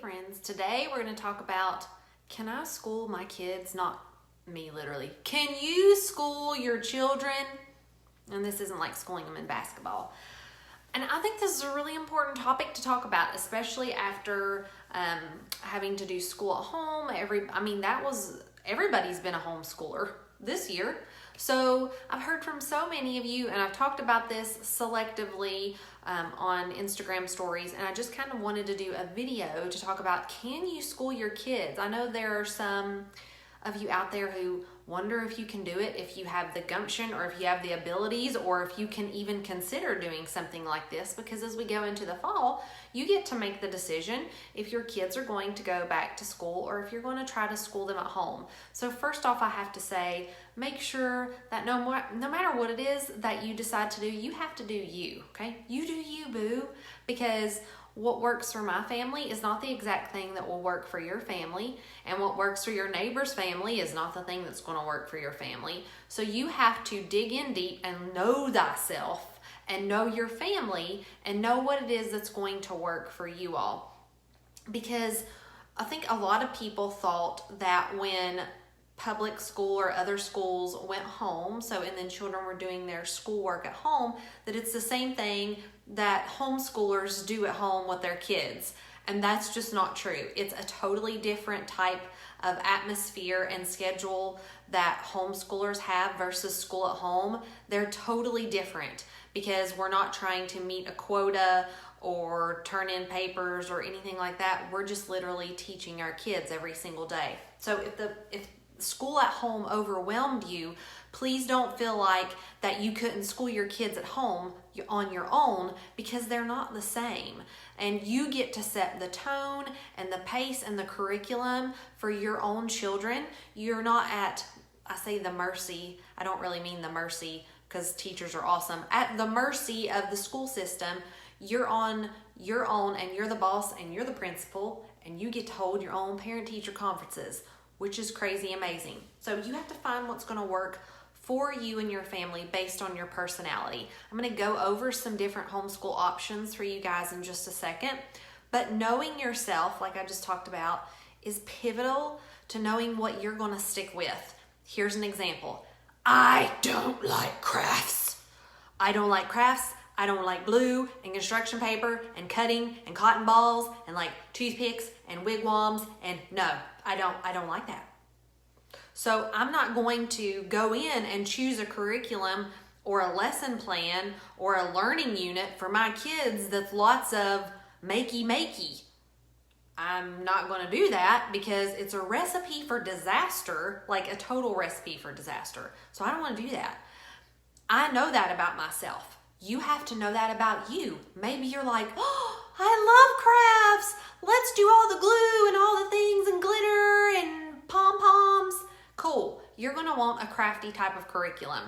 friends. Today we're going to talk about, can I school my kids? Not me, literally. Can you school your children? And this isn't like schooling them in basketball. And I think this is a really important topic to talk about, especially after having to do school at home. Everybody's been a homeschooler this year. So I've heard from so many of you, and I've talked about this selectively on Instagram stories, and I just kind of wanted to do a video to talk about, can you school your kids? I know there are some of you out there who wonder if you can do it, if you have the gumption or if you have the abilities, or if you can even consider doing something like this, because as we go into the fall, you get to make the decision if your kids are going to go back to school or if you're going to try to school them at home. So first off, I have to say, make sure that no matter what it is that you decide to do, you have to do you, okay? You do you, boo, because what works for my family is not the exact thing that will work for your family, and what works for your neighbor's family is not the thing that's going to work for your family. So you have to dig in deep and know thyself and know your family and know what it is that's going to work for you all. Because I think a lot of people thought that when public school or other schools went home, and then children were doing their schoolwork at home, that it's the same thing that homeschoolers do at home with their kids. And that's just not true. It's a totally different type of atmosphere and schedule that homeschoolers have versus school at home. They're totally different because we're not trying to meet a quota or turn in papers or anything like that. We're just literally teaching our kids every single day. So if school at home overwhelmed you, please don't feel like that you couldn't school your kids at home on your own, because they're not the same. And you get to set the tone and the pace and the curriculum for your own children. You're not at, I say the mercy, I don't really mean the mercy because teachers are awesome, at the mercy of the school system. You're on your own, and you're the boss and you're the principal, and you get to hold your own parent-teacher conferences, which is crazy amazing. So you have to find what's going to work for you and your family based on your personality. I'm going to go over some different homeschool options for you guys in just a second. But knowing yourself, like I just talked about, is pivotal to knowing what you're going to stick with. Here's an example. I don't like crafts. I don't like crafts. I don't like glue and construction paper and cutting and cotton balls and like toothpicks and wigwams, and no, I don't like that. So I'm not going to go in and choose a curriculum or a lesson plan or a learning unit for my kids that's lots of makey. I'm not going to do that because it's a recipe for disaster, like a total recipe for disaster. So I don't want to do that. I know that about myself. You have to know that about you. Maybe you're like, oh, I love crafts. Let's do all the glue and all the things and glitter and pom-poms. Cool. You're going to want a crafty type of curriculum.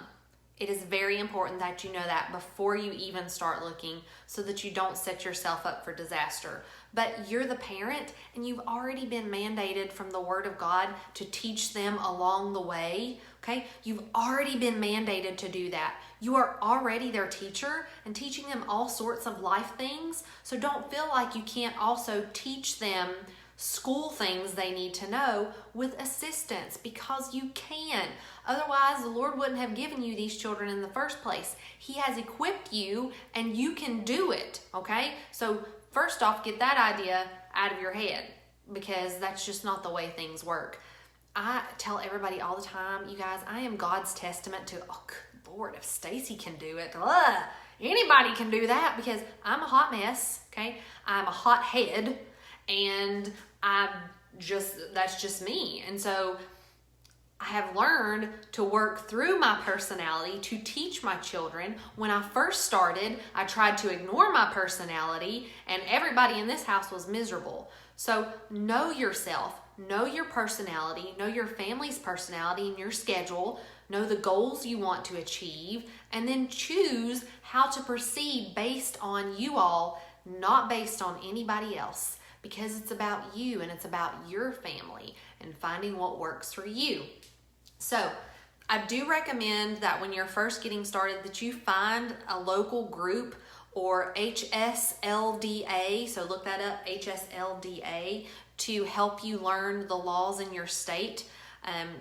It is very important that you know that before you even start looking, so that you don't set yourself up for disaster. But you're the parent, and you've already been mandated from the Word of God to teach them along the way, okay? You've already been mandated to do that. You are already their teacher and teaching them all sorts of life things. So don't feel like you can't also teach them school things they need to know with assistance, because you can. Otherwise, the Lord wouldn't have given you these children in the first place. He has equipped you, and you can do it, okay? So first off, get that idea out of your head, because that's just not the way things work. I tell everybody all the time, you guys, I am God's testament to, oh, good Lord, if Stacy can do it, anybody can do that, because I'm a hot mess, okay? I'm a hot head, and that's just me. And so I have learned to work through my personality to teach my children. When I first started, I tried to ignore my personality, and everybody in this house was miserable. So know yourself, know your personality, know your family's personality and your schedule, know the goals you want to achieve, and then choose how to proceed based on you all, not based on anybody else. Because it's about you, and it's about your family and finding what works for you. So I do recommend that when you're first getting started, that you find a local group or HSLDA, so look that up, HSLDA, to help you learn the laws in your state.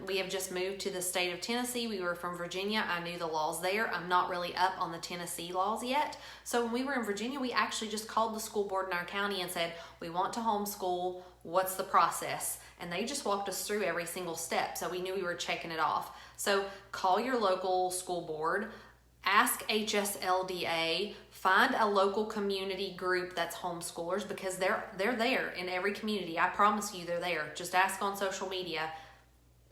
We have just moved to the state of Tennessee. We were from Virginia. I knew the laws there. I'm not really up on the Tennessee laws yet. So when we were in Virginia, we actually just called the school board in our county and said, we want to homeschool. What's the process? And they just walked us through every single step. So we knew we were checking it off. So call your local school board, ask HSLDA, find a local community group that's homeschoolers, because they're there in every community. I promise you they're there. Just ask on social media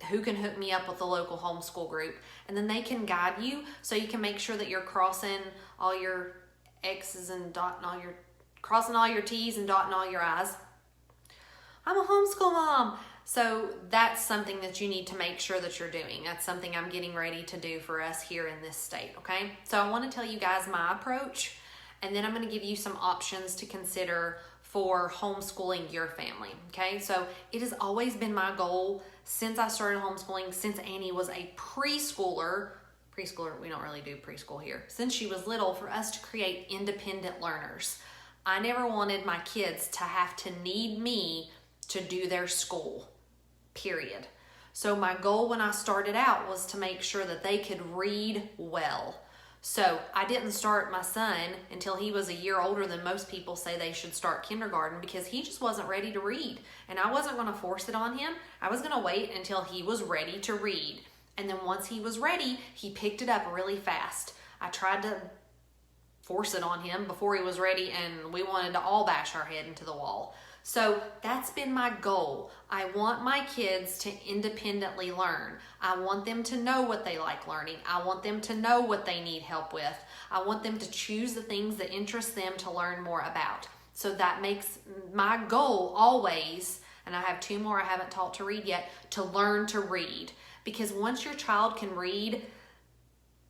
who can hook me up with the local homeschool group, and then they can guide you so you can make sure that you're crossing all your X's and crossing all your T's and dotting all your I's. I'm a homeschool mom. So that's something that you need to make sure that you're doing. That's something I'm getting ready to do for us here in this state, okay? So I want to tell you guys my approach, and then I'm going to give you some options to consider for homeschooling your family, okay? So it has always been my goal since I started homeschooling, since Annie was a preschooler, we don't really do preschool here, since she was little, for us to create independent learners. I never wanted my kids to have to need me to do their school, period. So my goal when I started out was to make sure that they could read well. So I didn't start my son until he was a year older than most people say they should start kindergarten, because he just wasn't ready to read. And I wasn't going to force it on him. I was going to wait until he was ready to read. And then once he was ready, he picked it up really fast. I tried to force it on him before he was ready, and we wanted to all bash our head into the wall. So that's been my goal. I want my kids to independently learn. I want them to know what they like learning. I want them to know what they need help with. I want them to choose the things that interest them to learn more about. So that makes my goal always, and I have 2 more I haven't taught to read yet, to learn to read. Because once your child can read,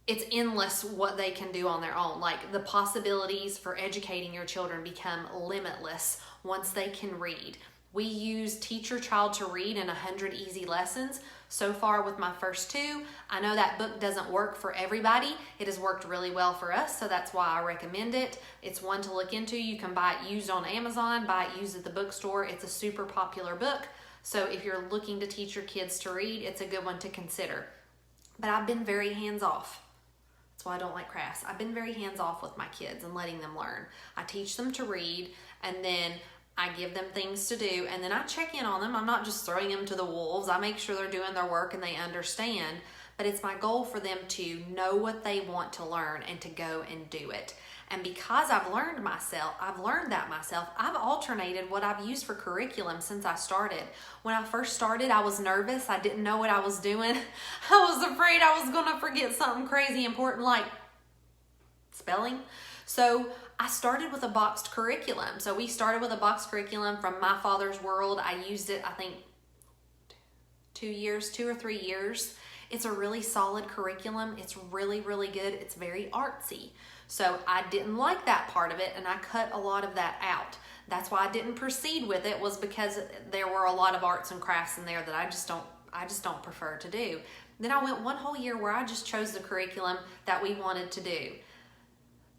it's endless what they can do on their own. Like, the possibilities for educating your children become limitless once they can read. We use Teach Your Child to Read in 100 Easy Lessons. So far with my first 2, I know that book doesn't work for everybody. It has worked really well for us, so that's why I recommend it. It's one to look into. You can buy it used on Amazon, buy it used at the bookstore. It's a super popular book. So if you're looking to teach your kids to read, it's a good one to consider. But I've been very hands-off. That's why I don't like crafts. I've been very hands-off with my kids and letting them learn. I teach them to read, and then I give them things to do, and then I check in on them. I'm not just throwing them to the wolves. I make sure they're doing their work and they understand, but it's my goal for them to know what they want to learn and to go and do it. And because I've learned that myself, I've alternated what I've used for curriculum since I started. When I first started, I was nervous. I didn't know what I was doing. I was afraid I was going to forget something crazy important like spelling. So I started with a boxed curriculum. So we started with a boxed curriculum from My Father's World. I used it, I think, 2 or 3 years. It's a really solid curriculum. It's really, really good. It's very artsy. So I didn't like that part of it, and I cut a lot of that out. That's why I didn't proceed with it, was because there were a lot of arts and crafts in there that I just don't prefer to do. Then I went 1 whole year where I just chose the curriculum that we wanted to do.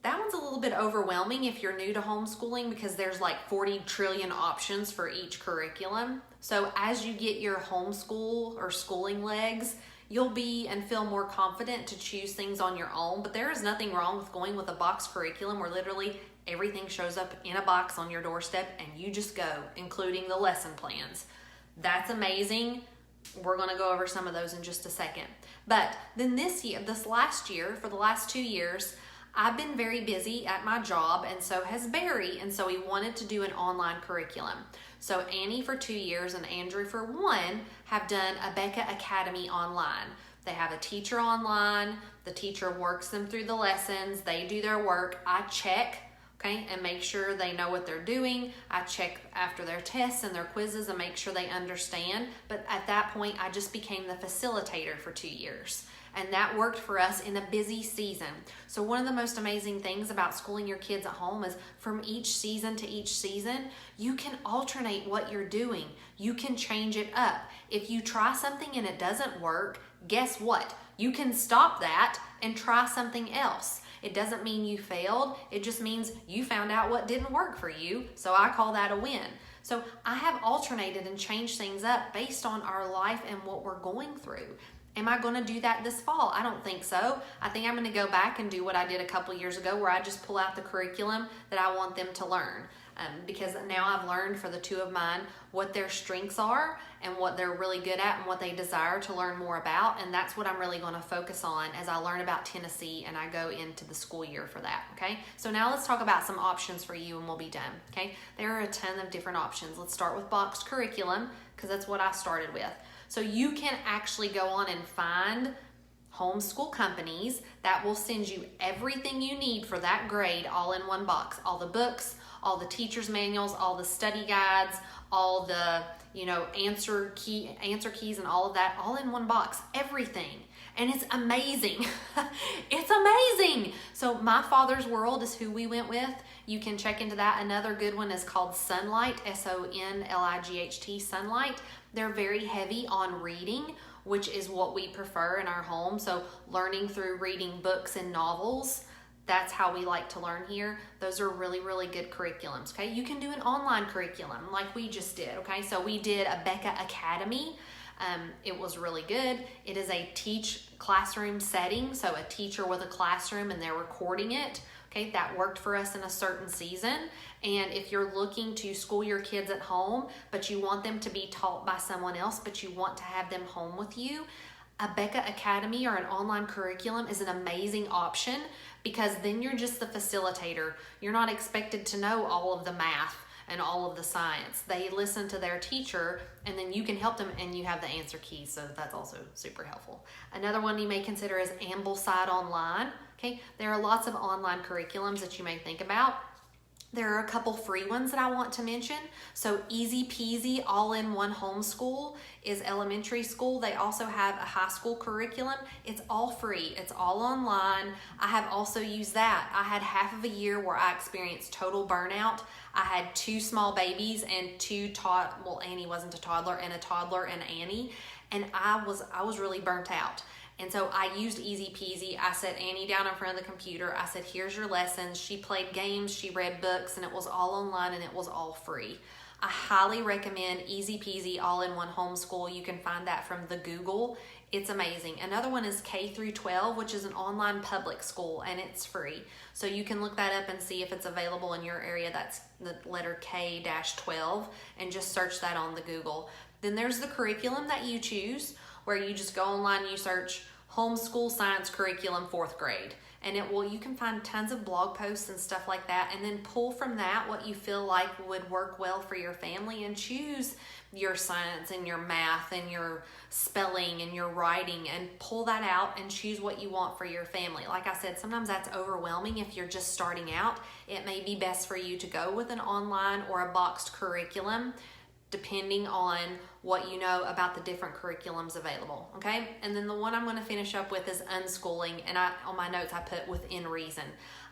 That one's a little bit overwhelming if you're new to homeschooling, because there's like 40 trillion options for each curriculum. So as you get your homeschool or schooling legs, you'll be and feel more confident to choose things on your own. But there is nothing wrong with going with a box curriculum where literally everything shows up in a box on your doorstep and you just go, including the lesson plans. That's amazing. We're going to go over some of those in just a second. But then this last year, for the last 2 years, I've been very busy at my job, and so has Barry, and so we wanted to do an online curriculum. So Annie for 2 years and Andrew for 1 have done a Becca Academy online. They have a teacher online. The teacher works them through the lessons. They do their work. I check, okay, and make sure they know what they're doing. I check after their tests and their quizzes and make sure they understand. But at that point, I just became the facilitator for 2 years. And that worked for us in a busy season. So one of the most amazing things about schooling your kids at home is from each season to each season, you can alternate what you're doing. You can change it up. If you try something and it doesn't work, guess what? You can stop that and try something else. It doesn't mean you failed. It just means you found out what didn't work for you. So I call that a win. So I have alternated and changed things up based on our life and what we're going through. Am I going to do that this fall? I don't think so. I think I'm going to go back and do what I did a couple years ago, where I just pull out the curriculum that I want them to learn. Because now I've learned for the two of mine what their strengths are and what they're really good at and what they desire to learn more about. And that's what I'm really going to focus on as I learn about Tennessee and I go into the school year for that. Okay, so now let's talk about some options for you and we'll be done. Okay, there are a ton of different options. Let's start with boxed curriculum, because that's what I started with. So you can actually go on and find homeschool companies that will send you everything you need for that grade all in one box. All the books, all the teacher's manuals, all the study guides, all the, answer keys and all of that, all in one box, everything. And it's amazing. It's amazing. So My Father's World is who we went with. You can check into that. Another good one is called Sunlight, Sonlight, Sunlight. They're very heavy on reading, which is what we prefer in our home. So learning through reading books and novels, that's how we like to learn here. Those are really, really good curriculums, okay? You can do an online curriculum like we just did, okay? So we did a Becca Academy. It was really good. It is a teach classroom setting, so a teacher with a classroom and they're recording it. Okay, that worked for us in a certain season. And if you're looking to school your kids at home, but you want them to be taught by someone else, but you want to have them home with you, a Becca Academy or an online curriculum is an amazing option, because then you're just the facilitator. You're not expected to know all of the math and all of the science. They listen to their teacher and then you can help them, and you have the answer keys, so that's also super helpful. Another one you may consider is Ambleside Online. Okay, there are lots of online curriculums that you may think about. There are a couple free ones that I want to mention. So Easy Peasy All-in-One Homeschool is elementary school. They also have a high school curriculum. It's all free. It's all online. I have also used that. I had half of a year where I experienced total burnout. I had 2 small babies and Annie wasn't a toddler, and a toddler and Annie. And I was really burnt out. And so I used Easy Peasy. I set Annie down in front of the computer. I said, here's your lessons. She played games, she read books, and it was all online and it was all free. I highly recommend Easy Peasy All-in-One Homeschool. You can find that from the Google. It's amazing. Another one is K through 12, which is an online public school, and it's free. So you can look that up and see if it's available in your area. That's the letter K-12, and just search that on the Google. Then there's the curriculum that you choose, where you just go online, you search Homeschool Science Curriculum 4th grade. And you can find tons of blog posts and stuff like that, and then pull from that what you feel like would work well for your family, and choose your science and your math and your spelling and your writing, and pull that out and choose what you want for your family. Like I said, sometimes that's overwhelming if you're just starting out. It may be best for you to go with an online or a boxed curriculum, depending on what you know about the different curriculums available, okay? And then the one I'm going to finish up with is unschooling, and on my notes I put within reason.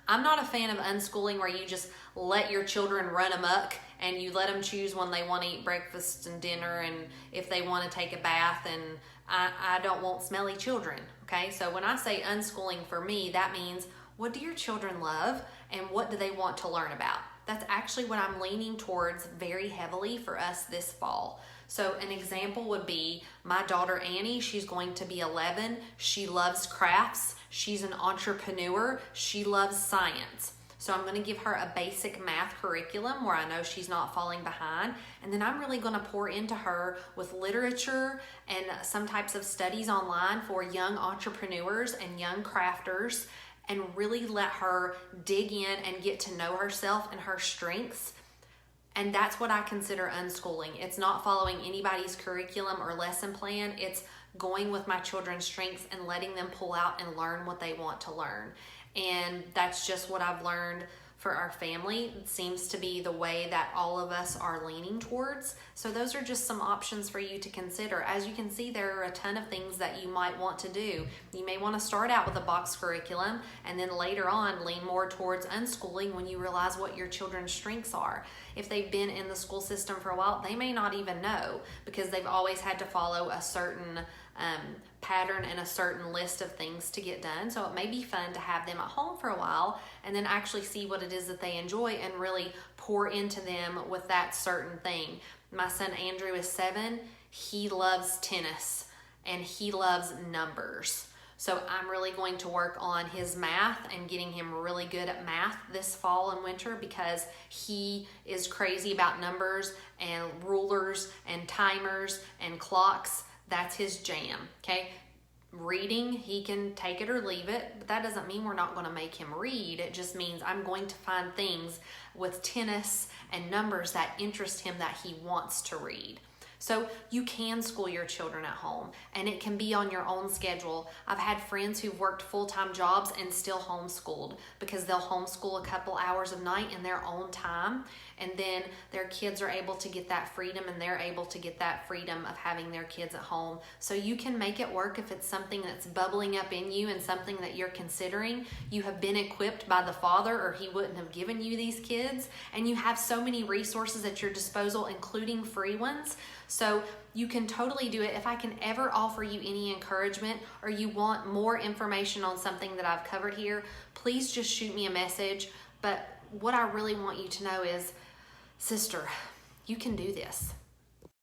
I'm not a fan of unschooling where you just let your children run amok and you let them choose when they want to eat breakfast and dinner, and if they want to take a bath, and I don't want smelly children, okay? So when I say unschooling, for me, that means, what do your children love and what do they want to learn about? That's actually what I'm leaning towards very heavily for us this fall. So an example would be my daughter Annie. She's going to be 11. She loves crafts. She's an entrepreneur. She loves science. So I'm going to give her a basic math curriculum where I know she's not falling behind. And then I'm really going to pour into her with literature and some types of studies online for young entrepreneurs and young crafters, and really let her dig in and get to know herself and her strengths. And that's what I consider unschooling. It's not following anybody's curriculum or lesson plan. It's going with my children's strengths and letting them pull out and learn what they want to learn. And that's just what I've learned for our family. It seems to be the way that all of us are leaning towards. So those are just some options for you to consider. As you can see, there are a ton of things that you might want to do. You may want to start out with a box curriculum and then later on lean more towards unschooling when you realize what your children's strengths are. if they've been in the school system for a while, they may not even know because they've always had to follow a certain pattern and a certain list of things to get done. So it may be fun to have them at home for a while and then actually see what it is that they enjoy and really pour into them with that certain thing. My son Andrew is 7. He loves tennis and he loves numbers. So I'm really going to work on his math and getting him really good at math this fall and winter because he is crazy about numbers and rulers and timers and clocks. That's his jam, okay? Reading, he can take it or leave it, but that doesn't mean we're not going to make him read. It just means I'm going to find things with tennis and numbers that interest him that he wants to read. So you can school your children at home and it can be on your own schedule. I've had friends who've worked full-time jobs and still homeschooled because they'll homeschool a couple hours a night in their own time, and then their kids are able to get that freedom and they're able to get that freedom of having their kids at home. So you can make it work if it's something that's bubbling up in you and something that you're considering. You have been equipped by the Father or he wouldn't have given you these kids, and you have so many resources at your disposal, including free ones. So you can totally do it. If I can ever offer you any encouragement or you want more information on something that I've covered here, please just shoot me a message. But what I really want you to know is, sister, you can do this.